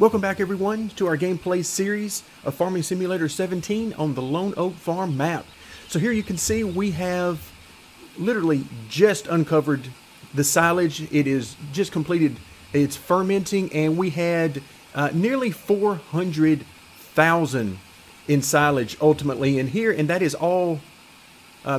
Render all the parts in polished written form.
Welcome back everyone to our gameplay series of Farming Simulator 17 on the Lone Oak Farm map. So here you can see we have literally just uncovered the silage. It is just completed its fermenting and we had nearly 400,000 in silage ultimately in here, and that is all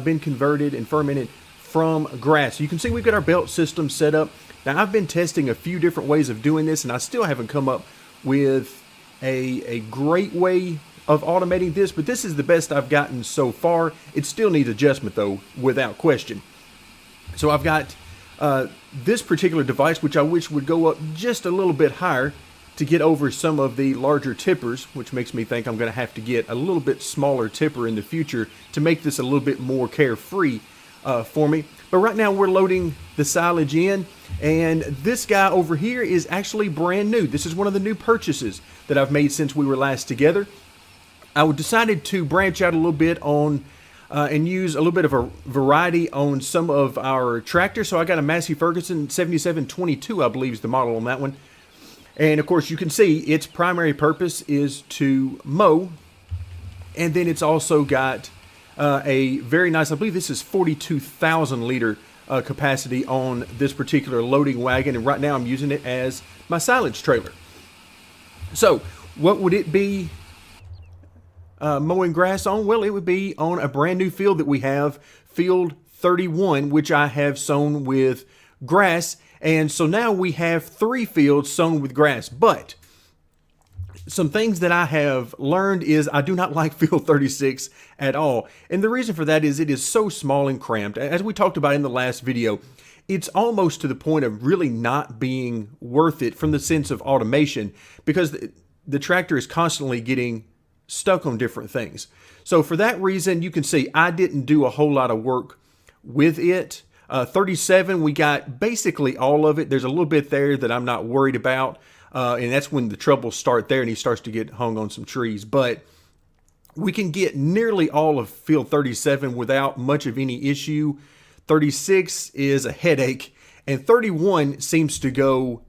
been converted and fermented from grass. So you can see we've got our belt system set up. Now I've been testing a few different ways of doing this and I still haven't come up with a great way of automating this, but this is the best I've gotten so far. It still needs adjustment though, without question. So I've got this particular device, which I wish would go up just a little bit higher to get over some of the larger tippers, which makes me think I'm going to have to get a little bit smaller tipper in the future to make this a little bit more carefree for me. But right now we're loading the silage in, and this guy over here is actually brand new. This is one of the new purchases that I've made since we were last together. I decided to branch out a little bit on and use a little bit of a variety on some of our tractors. So I got a Massey Ferguson 7722, I believe is the model on that one. And of course you can see its primary purpose is to mow, and then it's also got a very nice, I believe this is 42,000 liter capacity on this particular loading wagon, and right now I'm using it as my silage trailer. So what would it be mowing grass on? Well, it would be on a brand new field that we have, field 31, which I have sown with grass. And so now we have 3 fields sown with grass. But some things that I have learned is I do not like field 36 at all. And the reason for that is it is so small and cramped. As we talked about in the last video, it's almost to the point of really not being worth it from the sense of automation, because the tractor is constantly getting stuck on different things. So for that reason, you can see I didn't do a whole lot of work with it. 37, we got basically all of it. There's a little bit there that I'm not worried about. And that's when the troubles start there and he starts to get hung on some trees. But we can get nearly all of field 37 without much of any issue. 36 is a headache, and 31 seems to go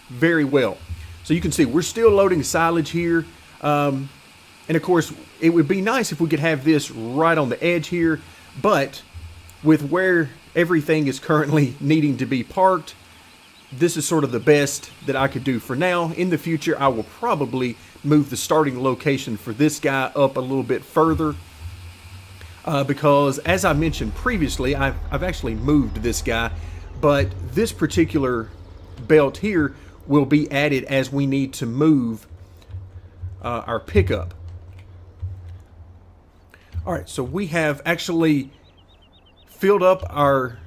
very well. So you can see we're still loading silage here. And of course, it would be nice if we could have this right on the edge here, but with where everything is currently needing to be parked, this is sort of the best that I could do for now. In the future, I will probably move the starting location for this guy up a little bit further because, as I mentioned previously, I've actually moved this guy, but this particular belt here will be added as we need to move our pickup. All right, so we have actually filled up our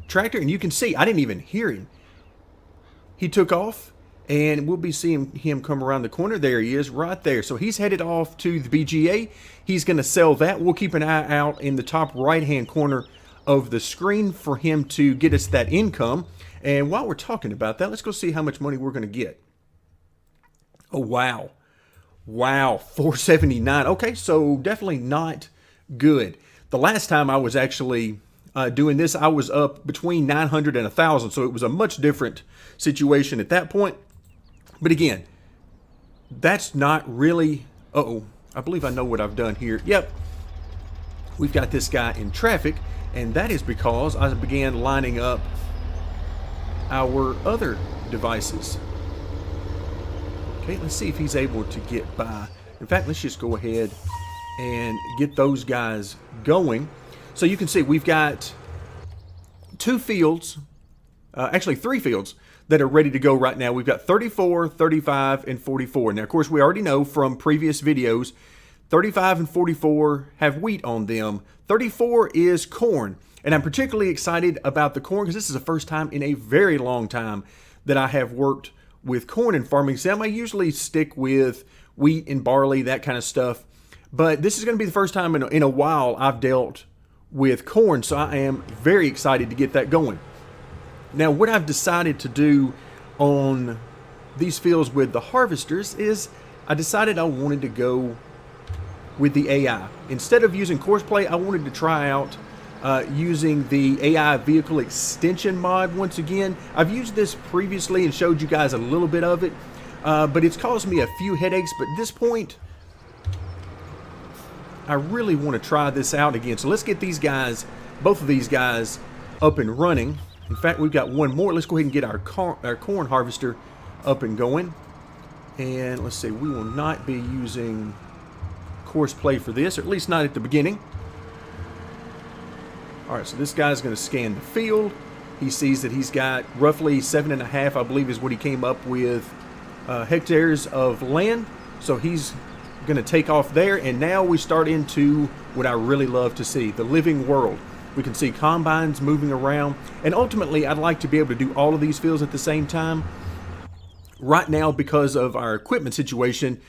tractor, and you can see I didn't even hear him. He took off, and we'll be seeing him come around the corner. There he is right there. So he's headed off to the BGA. He's going to sell that. We'll keep an eye out in the top right-hand corner of the screen for him to get us that income. And while we're talking about that, let's go see how much money we're going to get. Oh, wow. Wow, 479. Okay, so definitely not good. The last time I was actually doing this, I was up between 900 and 1,000, so it was a much different situation at that point. But again, that's not really... Uh-oh, I believe I know what I've done here. Yep, we've got this guy in traffic, and that is because I began lining up our other devices. Okay, let's see if he's able to get by. In fact, let's just go ahead and get those guys going. So you can see we've got 2 fields, actually 3 fields that are ready to go right now. We've got 34, 35, and 44. Now, of course, we already know from previous videos, 35 and 44 have wheat on them. 34 is corn. And I'm particularly excited about the corn because this is the first time in a very long time that I have worked with corn in farming sim. I usually stick with wheat and barley, that kind of stuff. But this is going to be the first time in a while I've dealt with corn, so I am very excited to get that going. Now, what I've decided to do on these fields with the harvesters is I decided I wanted to go with the AI. Instead of using Courseplay, I wanted to try out using the AI vehicle extension mod once again. I've used this previously and showed you guys a little bit of it, but it's caused me a few headaches. But at this point, I really want to try this out again. So let's get these guys, both of these guys, up and running. In fact, we've got one more. Let's go ahead and get our corn harvester up and going. And let's see, we will not be using course play for this, or at least not at the beginning. All right, so this guy's going to scan the field. He sees that he's got roughly 7.5, I believe is what he came up with, hectares of land. So he's going to take off there, and now we start into what I really love to see, the living world. We can see combines moving around, and ultimately I'd like to be able to do all of these fields at the same time. Right now, because of our equipment situation,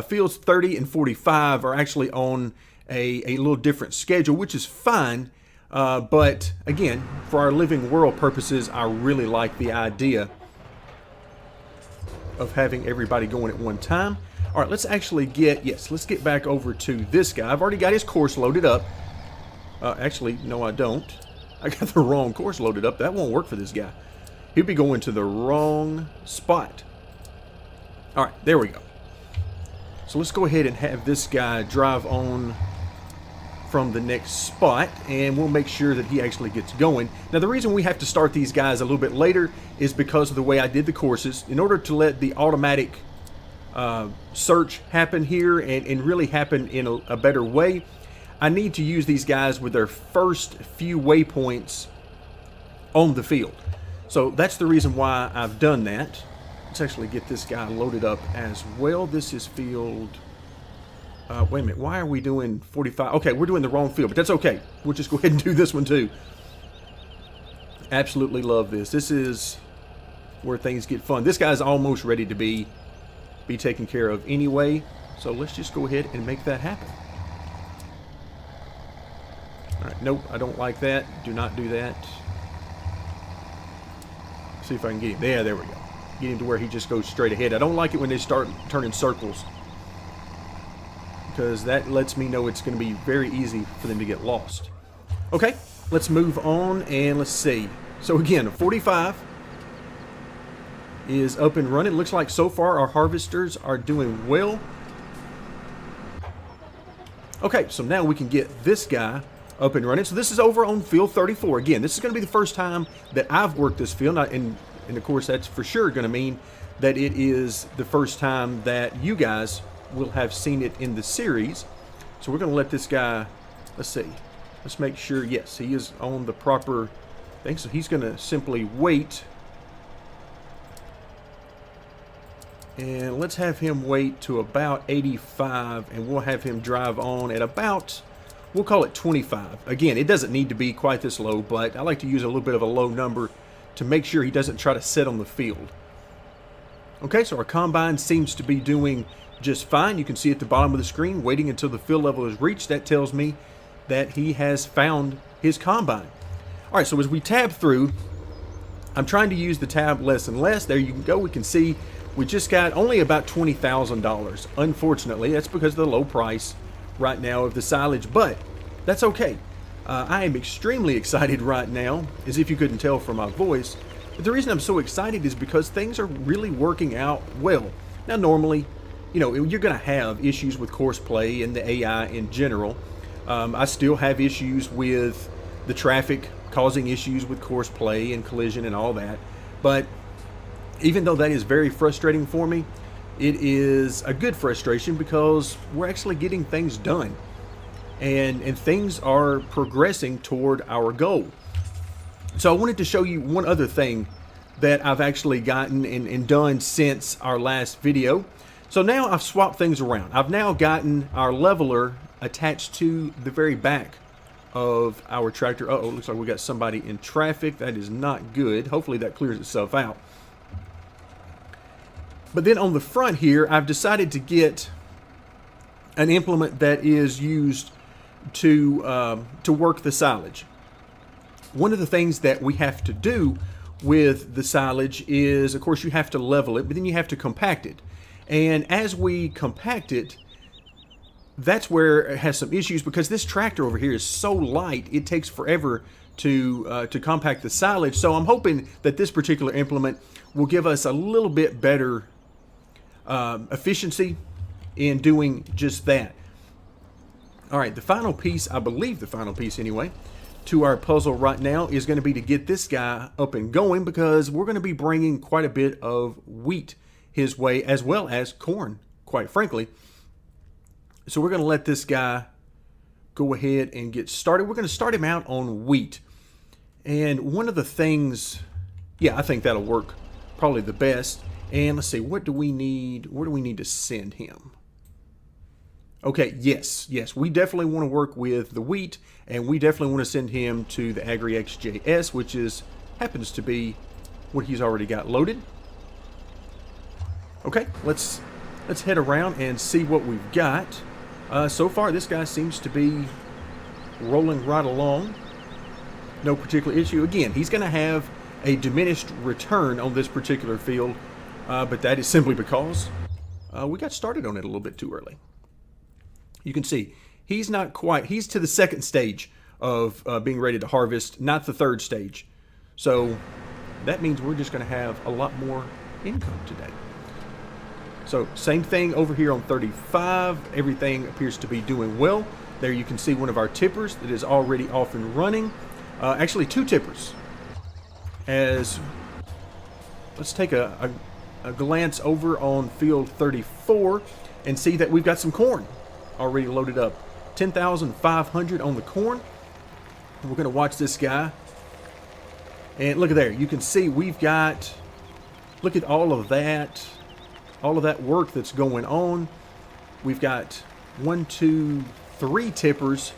fields 30 and 45 are actually on a little different schedule, which is fine. But again, for our living world purposes, I really like the idea of having everybody going at one time. All right, let's actually let's get back over to this guy. I've already got his course loaded up. Actually, no, I don't. I got the wrong course loaded up. That won't work for this guy. He'll be going to the wrong spot. All right, there we go. So let's go ahead and have this guy drive on from the next spot, and we'll make sure that he actually gets going. Now, the reason we have to start these guys a little bit later is because of the way I did the courses. In order to let the automatic search happen here and really happen in a better way, I need to use these guys with their first few waypoints on the field. So that's the reason why I've done that. Let's actually get this guy loaded up as well. This is field... wait a minute, why are we doing 45? Okay, we're doing the wrong field, but that's okay. We'll just go ahead and do this one too. Absolutely love this. This is where things get fun. This guy's almost ready to be taken care of anyway. So let's just go ahead and make that happen. All right, nope, I don't like that. Do not do that. See if I can get him. There we go. Get him to where he just goes straight ahead. I don't like it when they start turning circles, because that lets me know it's going to be very easy for them to get lost. Okay, let's move on and let's see. So again, 45 is up and running. Looks like so far our harvesters are doing well. Okay, so now we can get this guy up and running. So this is over on field 34. Again, this is going to be the first time that I've worked this field, and of course that's for sure going to mean that it is the first time that you guys will have seen it in the series. So we're going to let this guy, let's see, let's make sure, yes, he is on the proper thing. So he's going to simply wait, and let's have him wait to about 85, and we'll have him drive on at about, we'll call it 25. Again, it doesn't need to be quite this low, but I like to use a little bit of a low number to make sure he doesn't try to sit on the field. Okay, so our combine seems to be doing just fine. You can see at the bottom of the screen, waiting until the field level is reached. That tells me that he has found his combine. All right, so as we tab through, I'm trying to use the tab less and less. There you can go. We can see we just got only about $20,000. Unfortunately, that's because of the low price right now of the silage, but that's okay. I am extremely excited right now, as if you couldn't tell from my voice. But the reason I'm so excited is because things are really working out well. Now, normally, you know, you're going to have issues with course play and the AI in general. I still have issues with the traffic causing issues with course play and collision and all that. But even though that is very frustrating for me, it is a good frustration because we're actually getting things done. And things are progressing toward our goal. So I wanted to show you one other thing that I've actually gotten and done since our last video. So now I've swapped things around. I've now gotten our leveler attached to the very back of our tractor. Uh-oh, looks like we got somebody in traffic. That is not good. Hopefully that clears itself out. But then on the front here, I've decided to get an implement that is used to work the silage. One of the things that we have to do with the silage is, of course, you have to level it, but then you have to compact it. And as we compact it, that's where it has some issues, because this tractor over here is so light, it takes forever to compact the silage. So I'm hoping that this particular implement will give us a little bit better efficiency in doing just that. All right, the final piece, I believe the final piece anyway, to our puzzle right now is going to be to get this guy up and going, because we're going to be bringing quite a bit of wheat his way, as well as corn, quite frankly. So we're going to let this guy go ahead and get started. We're going to start him out on wheat. And one of the things, yeah, I think that'll work probably the best. And let's see, what do we need? Where do we need to send him? Okay, yes, we definitely want to work with the wheat, and we definitely want to send him to the AgriXJS, which happens to be what he's already got loaded. Okay, let's head around and see what we've got. So far, this guy seems to be rolling right along. No particular issue. Again, he's going to have a diminished return on this particular field, but that is simply because we got started on it a little bit too early. You can see he's not quite, he's to the second stage of being ready to harvest, not the third stage. So that means we're just going to have a lot more income today. So same thing over here on 35. Everything appears to be doing well. There you can see one of our tippers that is already off and running. Actually, two tippers. Let's take a glance over on field 34 and see that we've got some corn already loaded up. 10,500 on the corn. We're going to watch this guy. And look at there. You can see we've got, look at all of that work that's going on. We've got 1, 2, 3 tippers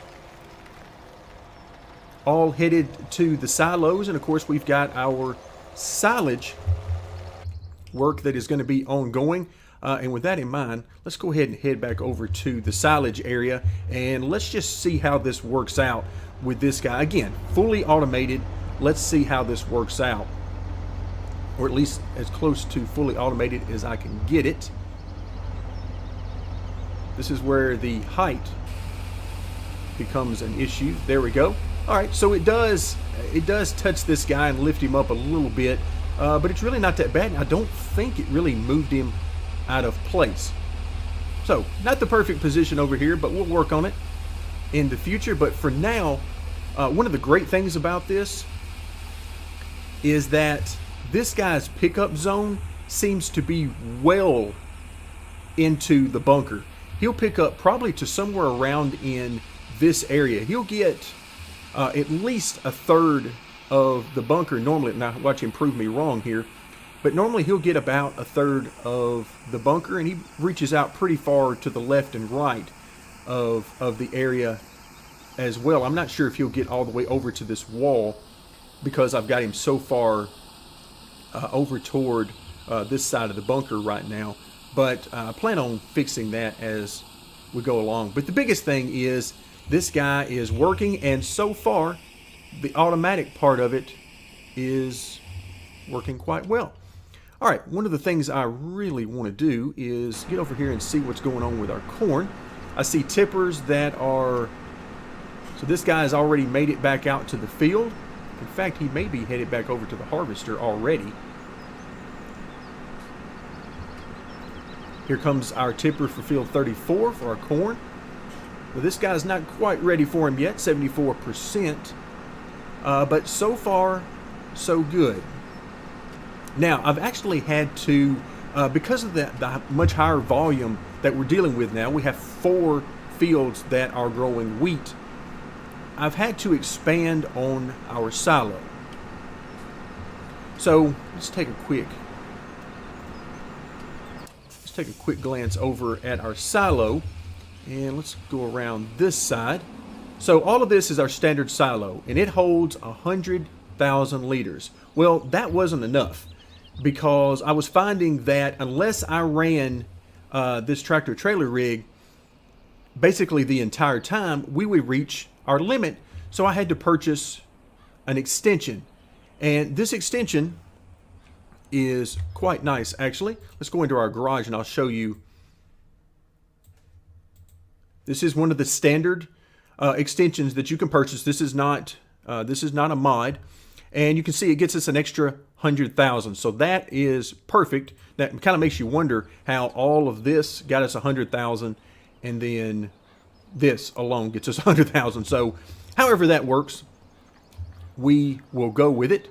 all headed to the silos. And of course, we've got our silage work that is going to be ongoing. And with that in mind, let's go ahead and head back over to the silage area, and let's just see how this works out with this guy. Again, fully automated. Let's see how this works out, or at least as close to fully automated as I can get it. This is where the height becomes an issue. There we go. All right, so it does touch this guy and lift him up a little bit, but it's really not that bad. I don't think it really moved him out of place. So not the perfect position over here, but we'll work on it in the future. But for now, one of the great things about this is that this guy's pickup zone seems to be well into the bunker. He'll pick up probably to somewhere around in this area. He'll get at least a third of the bunker normally. Now watch him prove me wrong here. But normally he'll get about a third of the bunker, and he reaches out pretty far to the left and right of the area as well. I'm not sure if he'll get all the way over to this wall, because I've got him so far over toward this side of the bunker right now. But I plan on fixing that as we go along. But the biggest thing is this guy is working, and so far the automatic part of it is working quite well. All right, one of the things I really want to do is get over here and see what's going on with our corn. I see tippers that are, so this guy has already made it back out to the field. In fact, he may be headed back over to the harvester already. Here comes our tipper for field 34 for our corn. Well, this guy's not quite ready for him yet, 74%. But so far, so good. Now, I've actually had to, because of the much higher volume that we're dealing with now, we have 4 fields that are growing wheat. I've had to expand on our silo. So let's take a quick glance over at our silo, and let's go around this side. So all of this is our standard silo, and it holds 100,000 liters. Well, that wasn't enough, because I was finding that unless I ran this tractor trailer rig basically the entire time, we would reach our limit. So I had to purchase an extension, and this extension is quite nice, actually. Let's go into our garage and I'll show you. This is one of the standard extensions that you can purchase. This is not a mod, and you can see it gets us an extra 100,000. So that is perfect. That kind of makes you wonder how all of this got us 100,000, and then this alone gets us 100,000. So however that works, we will go with it.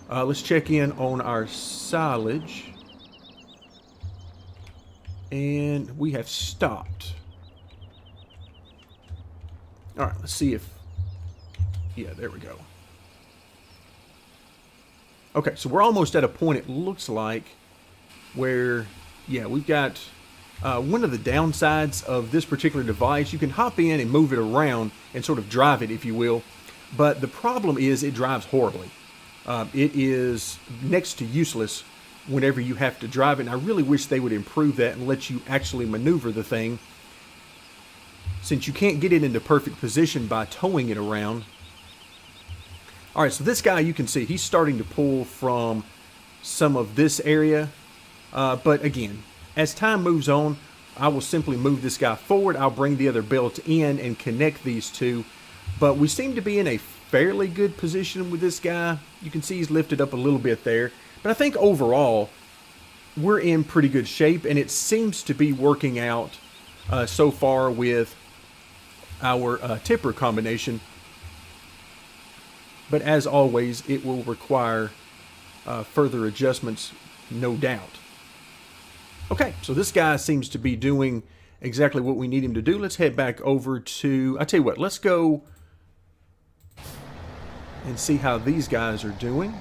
Let's check in on our silage. And we have stopped. All right, let's see if... Yeah, there we go. Okay, so we're almost at a point, it looks like, where, yeah, we've got one of the downsides of this particular device. You can hop in and move it around and sort of drive it, if you will. But the problem is it drives horribly. It is next to useless whenever you have to drive it. And I really wish they would improve that and let you actually maneuver the thing, since you can't get it into perfect position by towing it around. All right, so this guy, you can see he's starting to pull from some of this area. But again, as time moves on, I will simply move this guy forward. I'll bring the other belt in and connect these two. But we seem to be in a fairly good position with this guy. You can see he's lifted up a little bit there. But I think overall, we're in pretty good shape, and it seems to be working out so far with our tipper combination. But as always, it will require further adjustments, no doubt. Okay, so this guy seems to be doing exactly what we need him to do. Let's head back over to, I tell you what, let's go and see how these guys are doing.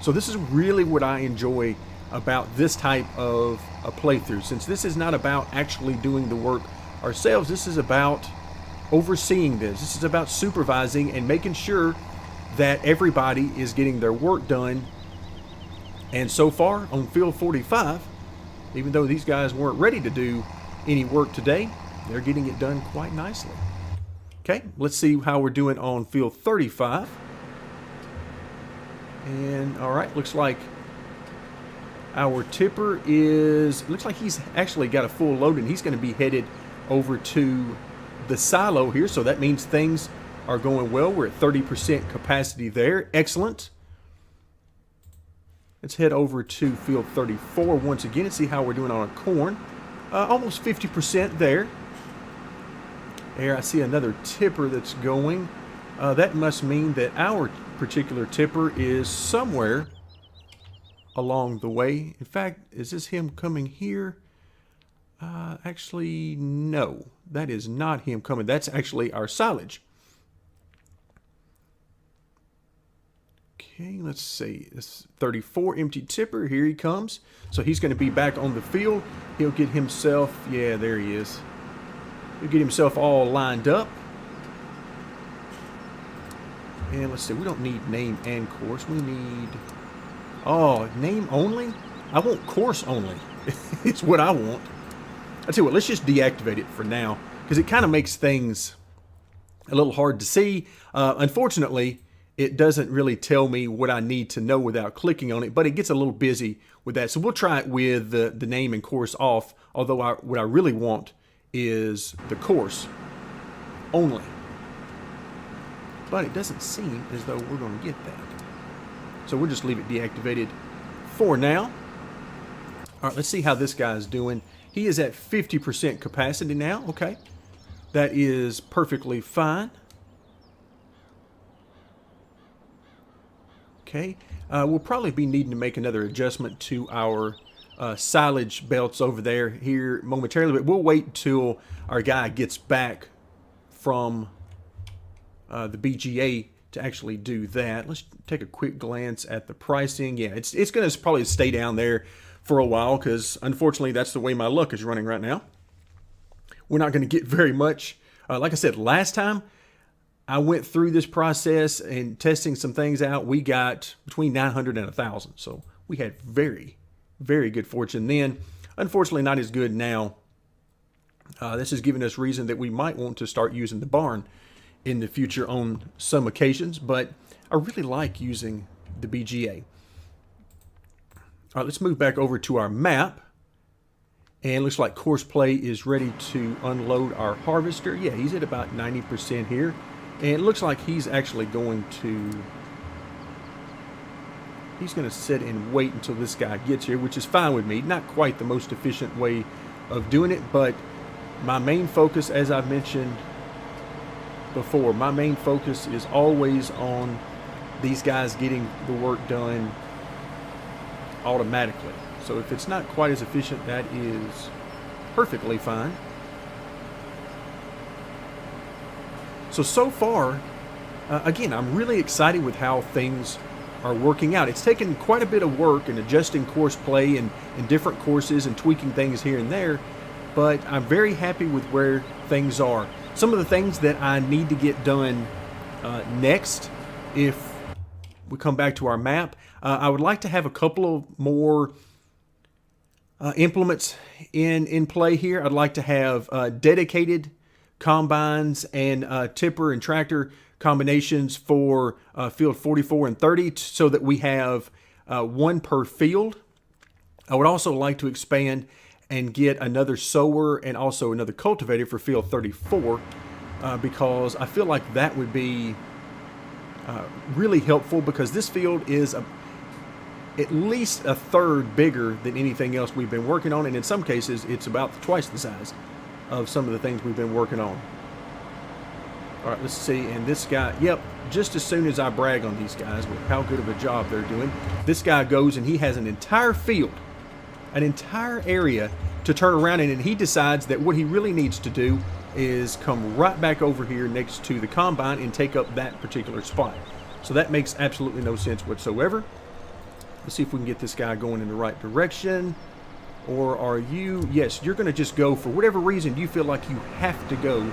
So this is really what I enjoy about this type of a playthrough. Since this is not about actually doing the work ourselves, this is about overseeing this. This is about supervising and making sure that everybody is getting their work done. And so far on field 45, even though these guys weren't ready to do any work today, they're getting it done quite nicely. Okay, let's see how we're doing on field 35. And all right, looks like our tipper looks like he's actually got a full load, and he's going to be headed over to the silo here. So that means things are going well. We're at 30% capacity there. Excellent. Let's head over to field 34 once again and see how we're doing on our corn. Almost 50% there. There, I see another tipper that's going. That must mean that our particular tipper is somewhere along the way. In fact, is this him coming here? Actually, no. That is not him coming. That's actually our silage. Okay, let's see. This 34 empty tipper. Here he comes. So he's going to be back on the field. He'll get himself, yeah, there he is. He'll get himself all lined up. And let's see, we don't need name and course. We need, oh, name only? I want course only. It's what I want. I tell you what, let's just deactivate it for now, because it kind of makes things a little hard to see. Unfortunately, it doesn't really tell me what I need to know without clicking on it, but it gets a little busy with that. So we'll try it with the name and course off, although what I really want is the course only. But it doesn't seem as though we're going to get that. So we'll just leave it deactivated for now. All right, let's see how this guy's doing. He is at 50% capacity now. Okay, that is perfectly fine. Okay, we'll probably be needing to make another adjustment to our silage belts over there here momentarily, but we'll wait until our guy gets back from the BGA to actually do that. Let's take a quick glance at the pricing. Yeah, it's going to probably stay down there for a while, because unfortunately that's the way my luck is running right now. We're not going to get very much. Like I said, last time I went through this process and testing some things out, we got between 900 and 1,000. So we had very, very good fortune then. Unfortunately, not as good now. This has given us reason that we might want to start using the barn in the future on some occasions, but I really like using the BGA. All right, let's move back over to our map. And looks like Courseplay is ready to unload our harvester. Yeah, he's at about 90% here. And it looks like he's actually going to he's going to sit and wait until this guy gets here, which is fine with me. Not quite the most efficient way of doing it, but my main focus, as I've mentioned before, my main focus is always on these guys getting the work done automatically. So if it's not quite as efficient, that is perfectly fine. So far, again, I'm really excited with how things are working out. It's taken quite a bit of work and adjusting course play and different courses and tweaking things here and there, but I'm very happy with where things are. Some of the things that I need to get done next, if we come back to our map, I would like to have a couple of more implements in play here. I'd like to have dedicated combines and tipper and tractor combinations for field 44 and 30 so that we have one per field. I would also like to expand and get another sower and also another cultivator for field 34 because I feel like that would be really helpful, because this field is at least a third bigger than anything else we've been working on, and in some cases it's about twice the size of some of the things we've been working on. All right, let's see. And this guy, yep, just as soon as I brag on these guys with how good of a job they're doing, this guy goes and he has an entire field, an entire area to turn around in, and he decides that what he really needs to do is come right back over here next to the combine and take up that particular spot. So that makes absolutely no sense whatsoever. Let's see if we can get this guy going in the right direction. Or are you, yes, you're going to just go for whatever reason you feel like you have to go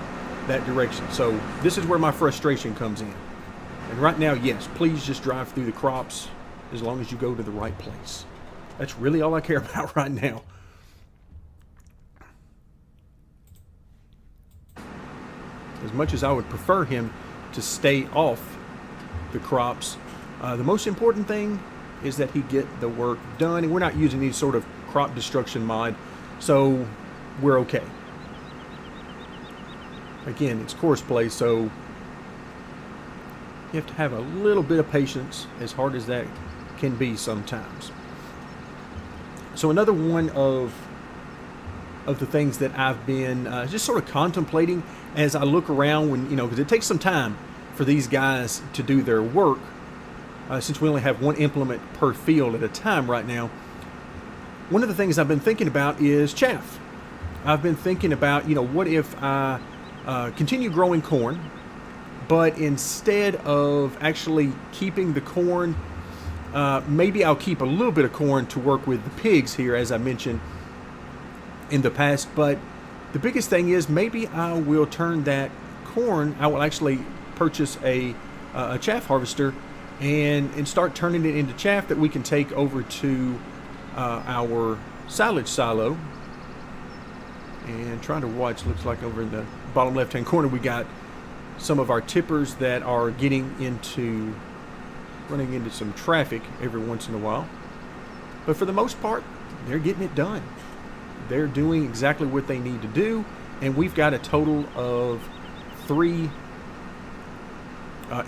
that direction. So this is where my frustration comes in. And right now, yes, please just drive through the crops as long as you go to the right place. That's really all I care about right now. As much as I would prefer him to stay off the crops, the most important thing is that he get the work done. And we're not using any sort of crop destruction mod, so we're okay. Again, it's course play, so you have to have a little bit of patience, as hard as that can be sometimes. So another one of the things that I've been just sort of contemplating as I look around, when, you know, because it takes some time for these guys to do their work, since we only have one implement per field at a time right now. One of the things I've been thinking about is chaff. I've been thinking about, you know, what if I continue growing corn, but instead of actually keeping the corn, maybe I'll keep a little bit of corn to work with the pigs here, as I mentioned in the past. But the biggest thing is, maybe I will turn that corn, I will actually purchase a chaff harvester and start turning it into chaff that we can take over to our silage silo. And trying to watch, looks like over in the bottom left hand corner we got some of our tippers that are running into some traffic every once in a while. But for the most part, they're getting it done. They're doing exactly what they need to do, and we've got a total of 3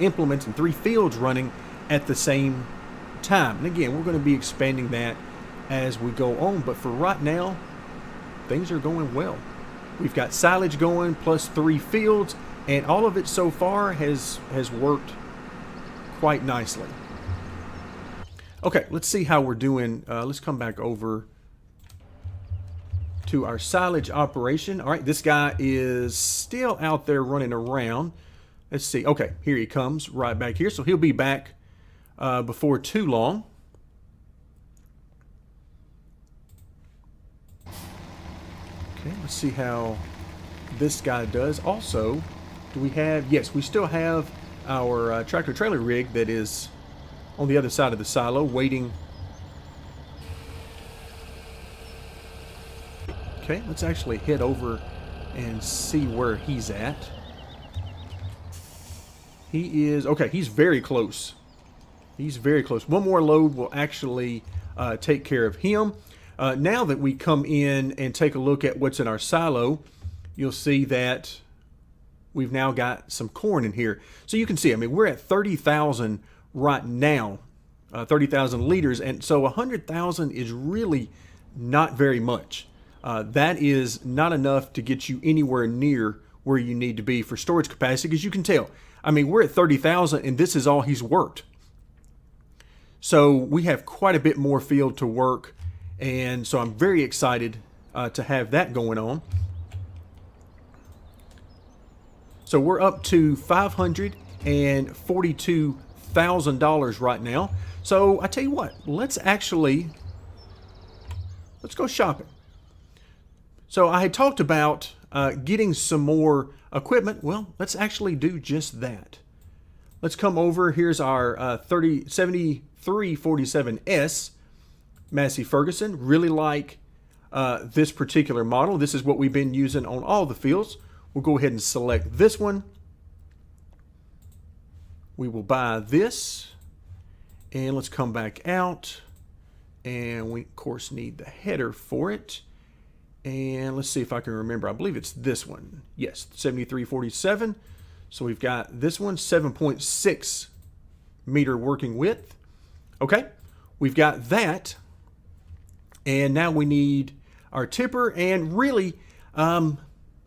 implements and 3 fields running at the same time. And again, we're going to be expanding that as we go on, but for right now, things are going well. We've got silage going plus 3 fields, and all of it so far has worked quite nicely. Okay, let's see how we're doing. Let's come back over to our silage operation. All right, this guy is still out there running around. Let's see. Okay, here he comes right back here. So he'll be back before too long. Okay, let's see how this guy does. Also, do we have, yes, we still have our tractor trailer rig that is on the other side of the silo waiting. Okay, let's actually head over and see where he's at. He is, okay, he's very close. He's very close. One more load will actually take care of him. Now that we come in and take a look at what's in our silo, you'll see that we've now got some corn in here. So you can see, I mean, we're at 30,000 right now 30,000 liters, and so 100,000 is really not very much. That is not enough to get you anywhere near where you need to be for storage capacity, because you can tell. I mean, we're at 30,000, and this is all he's worked. So we have quite a bit more field to work, and so I'm very excited to have that going on. So we're up to $542,000 right now. So I tell you what, let's go shopping. So I had talked about getting some more equipment. Well, let's actually do just that. Let's come over. Here's our 7347S Massey Ferguson. Really like this particular model. This is what we've been using on all the fields. We'll go ahead and select this one. We will buy this. And let's come back out. And we, of course, need the header for it. And let's see if I can remember. I believe it's this one. Yes, 7347. So we've got this one, 7.6 meter working width. Okay, we've got that. And now we need our tipper. And really, I've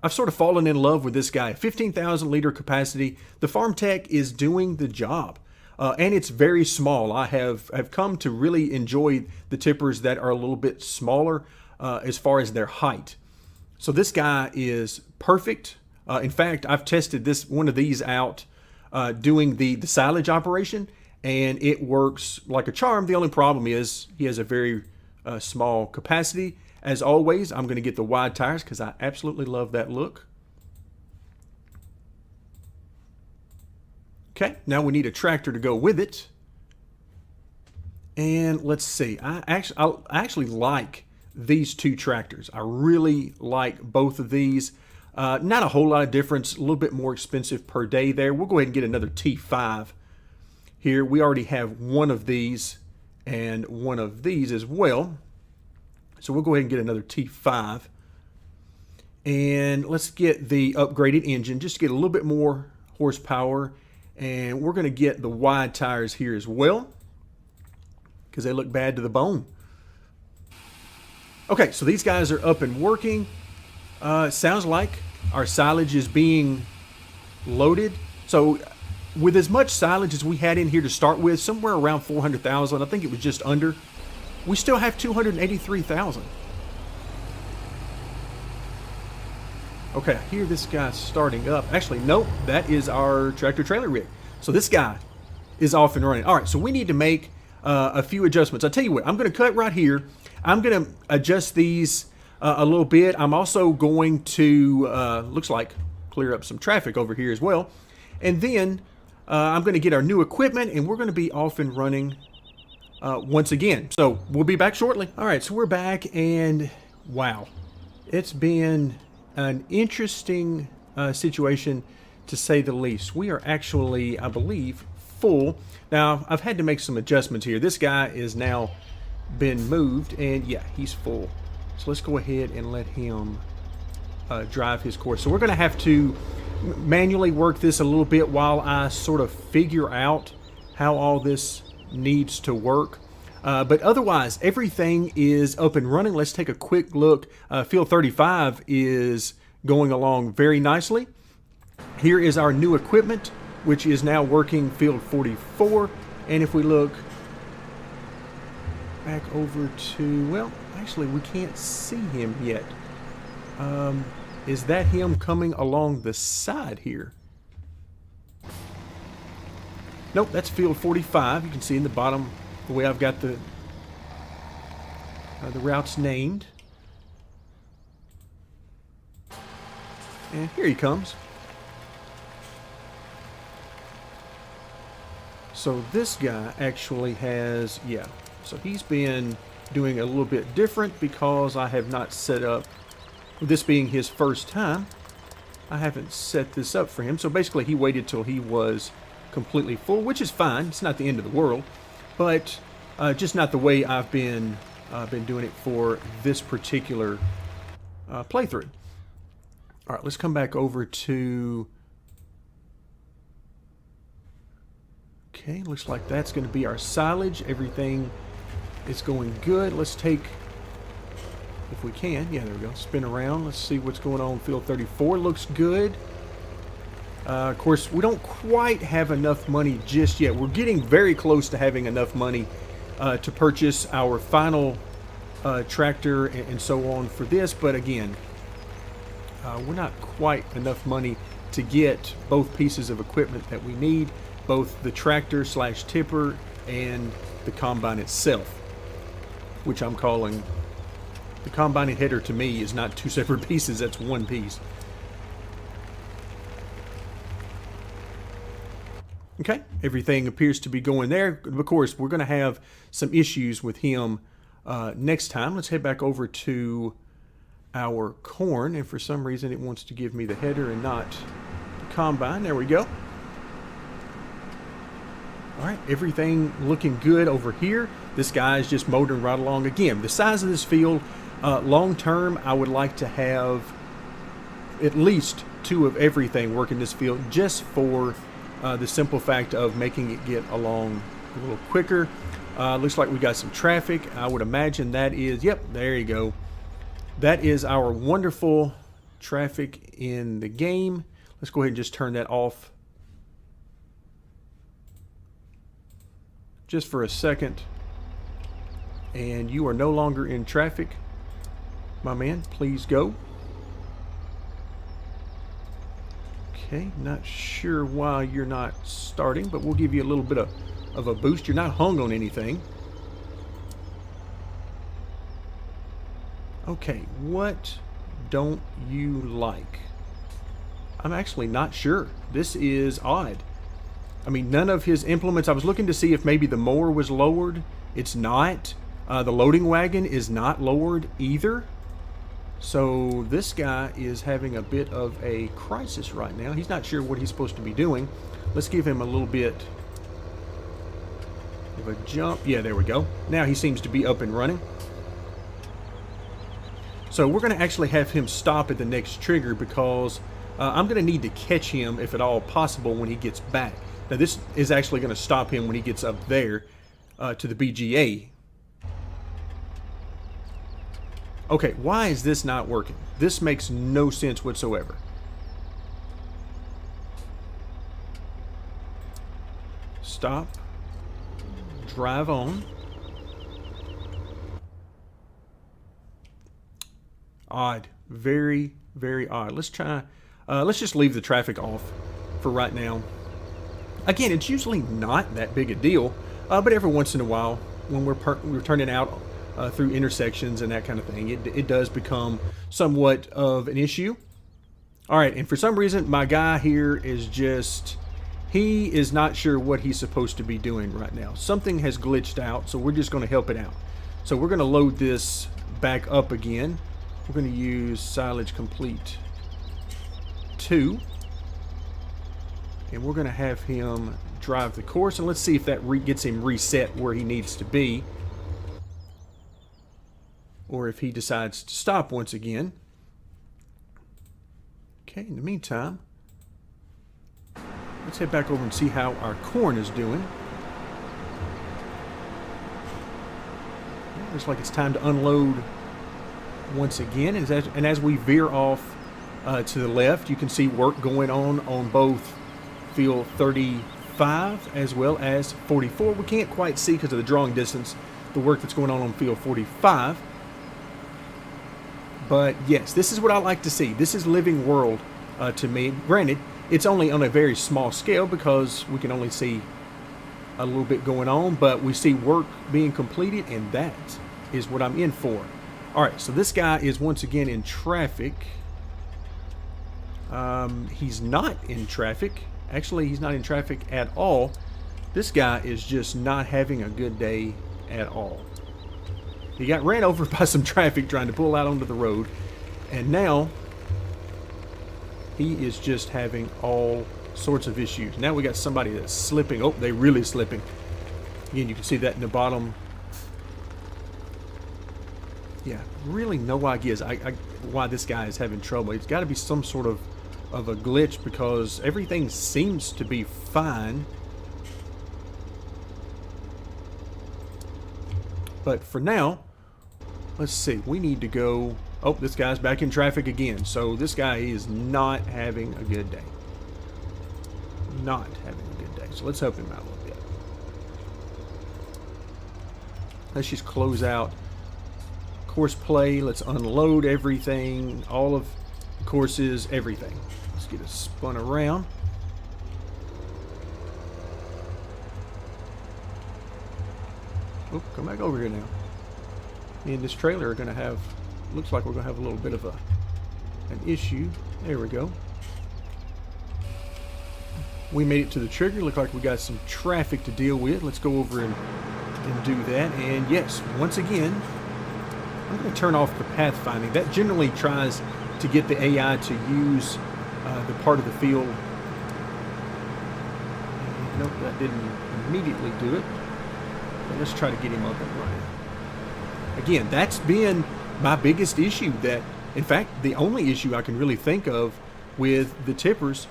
sort of fallen in love with this guy. 15,000 liter capacity. The Farm Tech is doing the job. And it's very small. I have come to really enjoy the tippers that are a little bit smaller as far as their height. So this guy is perfect. In fact, I've tested one of these out doing the silage operation, and it works like a charm. The only problem is he has a very small capacity. As always, I'm going to get the wide tires because I absolutely love that look. Okay, now we need a tractor to go with it. And let's see, I actually like these two tractors. I really like both of these. Not a whole lot of difference, a little bit more expensive per day there. We'll go ahead and get another T5 here. We already have one of these and one of these as well. So we'll go ahead and get another T5. And let's get the upgraded engine, just to get a little bit more horsepower. And we're going to get the wide tires here as well, because they look bad to the bone. Okay, so these guys are up and working. Sounds like our silage is being loaded. So with as much silage as we had in here to start with, somewhere around 400,000, I think it was just under, we still have 283,000. Okay, I hear this guy starting up. Actually, nope, that is our tractor trailer rig. So this guy is off and running. All right, so we need to make a few adjustments. I'll tell you what, I'm going to cut right here. I'm going to adjust these a little bit. I'm also going to, looks like, clear up some traffic over here as well. And then I'm going to get our new equipment, and we're going to be off and running once again. So we'll be back shortly. All right, so we're back, and wow, it's been an interesting situation, to say the least. We are actually, I believe, full. Now, I've had to make some adjustments here. This guy is now been moved, and yeah, he's full. So let's go ahead and let him drive his course. So we're going to have to manually work this a little bit while I sort of figure out how all this needs to work. But otherwise, everything is up and running. Let's take a quick look. Field 35 is going along very nicely. Here is our new equipment, which is now working field 44. And if we look back over to, well, actually, we can't see him yet. Is that him coming along the side here? Nope, that's field 45. You can see in the bottom the way I've got the routes named. And here he comes. So this guy actually has, yeah, so he's been doing a little bit different because I have not set up, this being his first time, I haven't set this up for him. So basically he waited till he was completely full, which is fine. It's not the end of the world, but just not the way I've been doing it for this particular playthrough. All right, let's come back over to, Okay, looks like that's going to be our silage. Everything is going good. Let's take, if we can, yeah, there we go, spin around. Let's see what's going on. Field 34 looks good. Of course, we don't quite have enough money just yet. We're getting very close to having enough money to purchase our final tractor and so on for this. But again, we're not quite enough money to get both pieces of equipment that we need, both the tractor / tipper and the combine itself, which I'm calling the combine and header. To me is not two separate pieces, that's one piece. Okay, everything appears to be going there. Of course, we're going to have some issues with him next time. Let's head back over to our corn, and for some reason it wants to give me the header and not the combine. There we go. All right, everything looking good over here. This guy is just motoring right along. Again, the size of this field, long term, I would like to have at least 2 of everything working this field, just for the simple fact of making it get along a little quicker. Looks like we got some traffic. I would imagine that is, yep, there you go. That is our wonderful traffic in the game. Let's go ahead and just turn that off just for a second. And you are no longer in traffic, my man. Please go. Okay, not sure why you're not starting, but we'll give you a little bit of a boost. You're not hung on anything. Okay, what don't you like? I'm actually not sure. This is odd. I mean, none of his implements, I was looking to see if maybe the mower was lowered. It's not. The loading wagon is not lowered either. So this guy is having a bit of a crisis right now. He's not sure what he's supposed to be doing. Let's give him a little bit of a jump. Yeah, there we go. Now he seems to be up and running. So we're going to actually have him stop at the next trigger, because I'm going to need to catch him, if at all possible, when he gets back. Now this is actually going to stop him when he gets up there to the BGA. Okay, why is this not working? This makes no sense whatsoever. Stop. Drive on. Odd. Very, very odd. Let's try. Let's just leave the traffic off for right now. Again, it's usually not that big a deal, but every once in a while, when we're turning out through intersections and that kind of thing, it does become somewhat of an issue. All right, and for some reason, my guy here is just, he is not sure what he's supposed to be doing right now. Something has glitched out, so we're just going to help it out. So we're going to load this back up again. We're going to use silage complete 2. And we're going to have him drive the course, and let's see if that gets him reset where he needs to be, or if he decides to stop once again. Okay, in the meantime, let's head back over and see how our corn is doing. Looks like it's time to unload once again, and as we veer off to the left, you can see work going on both field 35 as well as 44. We can't quite see because of the drawing distance the work that's going on field 45. But yes, this is what I like to see. This is living world to me. Granted, it's only on a very small scale because we can only see a little bit going on, but we see work being completed, and that is what I'm in for. All right, so this guy is once again in traffic. He's not in traffic. Actually, he's not in traffic at all. This guy is just not having a good day at all. He got ran over by some traffic trying to pull out onto the road, and now he is just having all sorts of issues. Now we got somebody that's slipping. Oh, they're really slipping. Again, you can see that in the bottom. Yeah, really no ideas why this guy is having trouble. It's got to be some sort of a glitch, because everything seems to be fine. But for now, let's see. We need to go. Oh, this guy's back in traffic again. So this guy is not having a good day. Not having a good day. So let's help him out a little bit. Let's just close out course play. Let's unload everything. All of the courses, everything. Let's get it spun around. Oh, come back over here now. Me and this trailer are going to have, looks like we're going to have a little bit of an issue. There we go. We made it to the trigger. Look like we got some traffic to deal with. Let's go over and do that. And yes, once again, I'm going to turn off the pathfinding. That generally tries to get the AI to use the part of the field. Nope, that didn't immediately do it. But let's try to get him up and running. Again, that's been my biggest issue. That, in fact, the only issue I can really think of with the tippers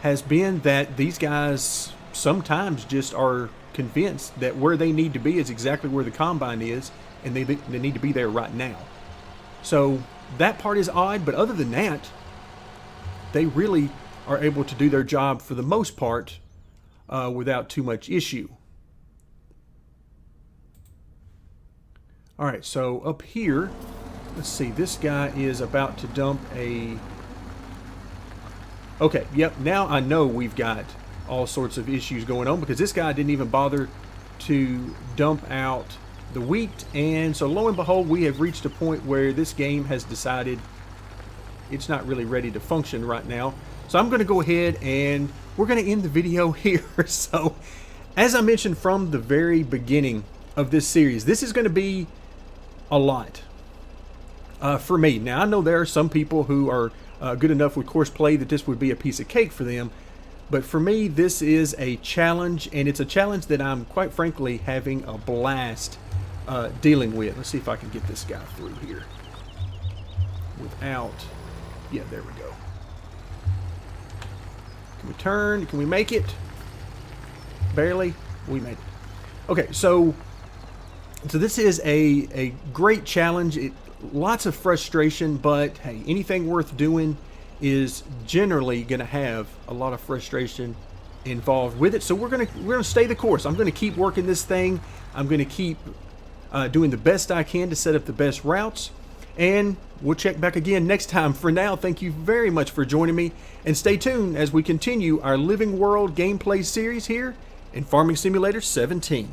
has been that these guys sometimes just are convinced that where they need to be is exactly where the combine is, and they need to be there right now. So that part is odd, but other than that, they really are able to do their job for the most part without too much issue. All right, so up here, let's see, this guy is about to dump a... Okay, yep, now I know we've got all sorts of issues going on because this guy didn't even bother to dump out the wheat. And so lo and behold, we have reached a point where this game has decided it's not really ready to function right now. So I'm going to go ahead and we're going to end the video here. So as I mentioned from the very beginning of this series, this is going to be a lot for me. Now I know there are some people who are good enough with course play that this would be a piece of cake for them, but for me this is a challenge, and it's a challenge that I'm quite frankly having a blast dealing with. Let's see if I can get this guy through here without, yeah, there we go. Can we turn? Can we make it? Barely. We made it. Okay, so this is a great challenge. Lots of frustration, but hey, anything worth doing is generally going to have a lot of frustration involved with it. So we're gonna stay the course. I'm going to keep working this thing. I'm going to keep doing the best I can to set up the best routes, and we'll check back again next time. For now, thank you very much for joining me, and stay tuned as we continue our Living World gameplay series here in Farming Simulator 17.